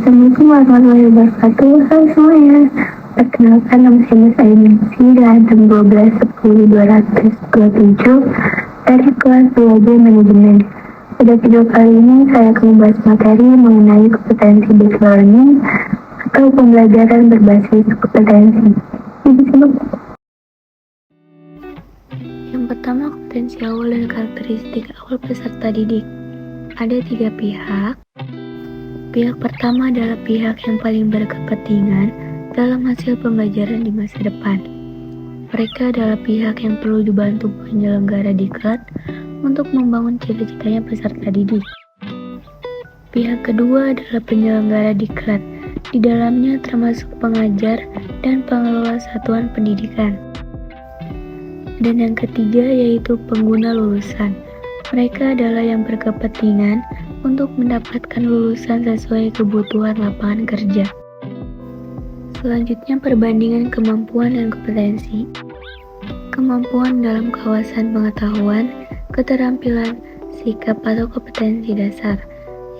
Assalamualaikum warahmatullahi wabarakatuh. Halo semuanya. Perkenalkan, nama saya Messi dari angkatan 12 10 227 dari kelas 2B Manajemen. Pada video kali ini saya akan membahas materi mengenai kompetensi based learning atau pembelajaran berbasis kompetensi. Yang pertama, kompetensi awal dan karakteristik awal peserta didik. Ada 3 pihak. Pihak pertama adalah pihak yang paling berkepentingan dalam hasil pembelajaran di masa depan. Mereka adalah pihak yang perlu dibantu penyelenggara diklat untuk membangun cita-citanya peserta didik. Pihak kedua adalah penyelenggara diklat. Di dalamnya termasuk pengajar dan pengelola satuan pendidikan. Dan yang ketiga yaitu pengguna lulusan. Mereka adalah yang berkepentingan untuk mendapatkan lulusan sesuai kebutuhan lapangan kerja. Selanjutnya, perbandingan kemampuan dan kompetensi. Kemampuan dalam kawasan pengetahuan, keterampilan, sikap atau kompetensi dasar,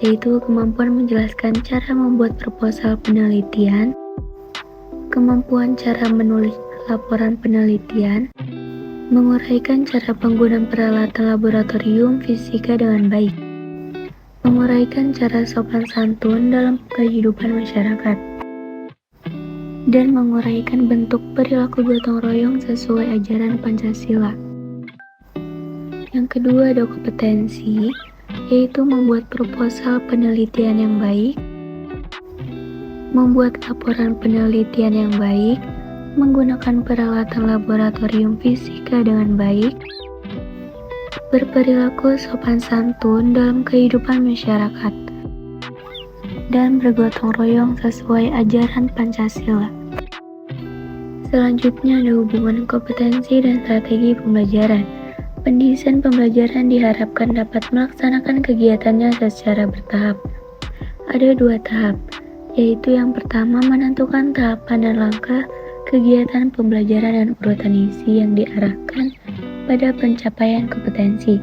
yaitu kemampuan menjelaskan cara membuat proposal penelitian, kemampuan cara menulis laporan penelitian, menguraikan cara penggunaan peralatan laboratorium fisika dengan baik, menguraikan cara sopan santun dalam kehidupan masyarakat, dan menguraikan bentuk perilaku gotong royong sesuai ajaran Pancasila. Yang kedua ada kompetensi, yaitu membuat proposal penelitian yang baik, membuat laporan penelitian yang baik, menggunakan peralatan laboratorium fisika dengan baik, berperilaku sopan santun dalam kehidupan masyarakat, dan bergotong royong sesuai ajaran Pancasila. Selanjutnya ada hubungan kompetensi dan strategi pembelajaran. Pendesain pembelajaran diharapkan dapat melaksanakan kegiatannya secara bertahap. Ada 2 tahap, yaitu yang pertama menentukan tahapan dan langkah kegiatan pembelajaran dan urutan isi yang diarahkan pada pencapaian kompetensi.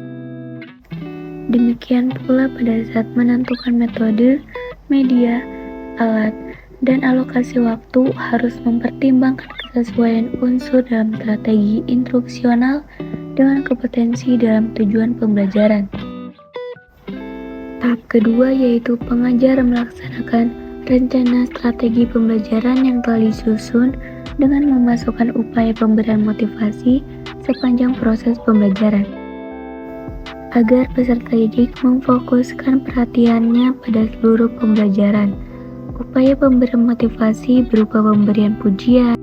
Demikian pula pada saat menentukan metode, media, alat, dan alokasi waktu harus mempertimbangkan kesesuaian unsur dalam strategi instruksional dengan kompetensi dalam tujuan pembelajaran. Tahap kedua yaitu pengajar melaksanakan rencana strategi pembelajaran yang telah disusun dengan memasukkan upaya pemberian motivasi sepanjang proses pembelajaran, agar peserta didik memfokuskan perhatiannya pada seluruh pembelajaran. Upaya pemberian motivasi berupa pemberian pujian,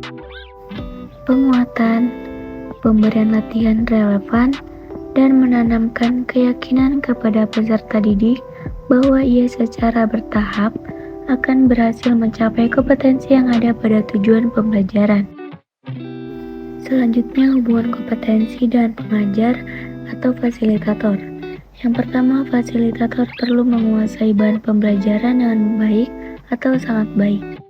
penguatan, pemberian latihan relevan, dan menanamkan keyakinan kepada peserta didik bahwa ia secara bertahap akan berhasil mencapai kompetensi yang ada pada tujuan pembelajaran. Selanjutnya, hubungan kompetensi dan pengajar atau fasilitator. Yang pertama, fasilitator perlu menguasai bahan pembelajaran dengan baik atau sangat baik.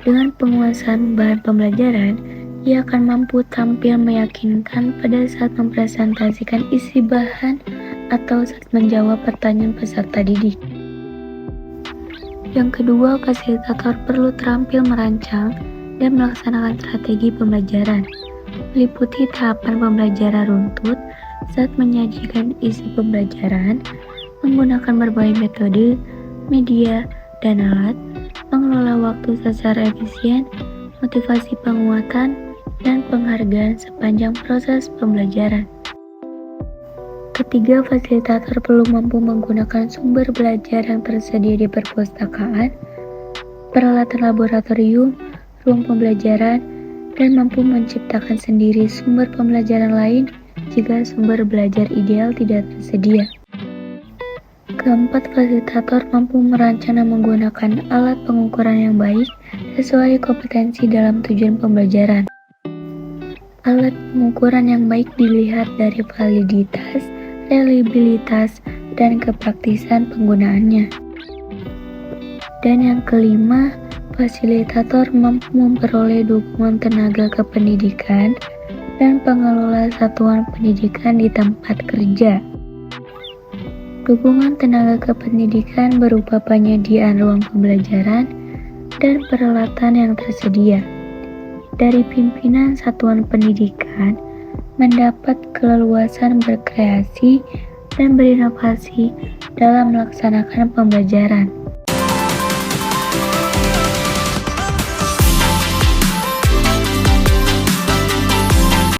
Dengan penguasaan bahan pembelajaran, ia akan mampu tampil meyakinkan pada saat mempresentasikan isi bahan atau saat menjawab pertanyaan peserta didik. Yang kedua, fasilitator perlu terampil merancang dan melaksanakan strategi pembelajaran, meliputi tahapan pembelajaran runtut saat menyajikan isi pembelajaran, menggunakan berbagai metode, media, dan alat, mengelola waktu secara efisien, motivasi penguatan, dan penghargaan sepanjang proses pembelajaran. Ketiga, fasilitator perlu mampu menggunakan sumber belajar yang tersedia di perpustakaan, peralatan laboratorium, ruang pembelajaran, dan mampu menciptakan sendiri sumber pembelajaran lain jika sumber belajar ideal tidak tersedia. Keempat, fasilitator mampu merancang dan menggunakan alat pengukuran yang baik sesuai kompetensi dalam tujuan pembelajaran. Alat pengukuran yang baik dilihat dari validitas, reliabilitas, dan kepraktisan penggunaannya. Dan yang kelima, fasilitator mampu memperoleh dukungan tenaga kependidikan dan pengelola satuan pendidikan di tempat kerja. Dukungan tenaga kependidikan berupa penyediaan ruang pembelajaran dan peralatan yang tersedia. Dari pimpinan satuan pendidikan mendapat keleluasan berkreasi dan berinovasi dalam melaksanakan pembelajaran.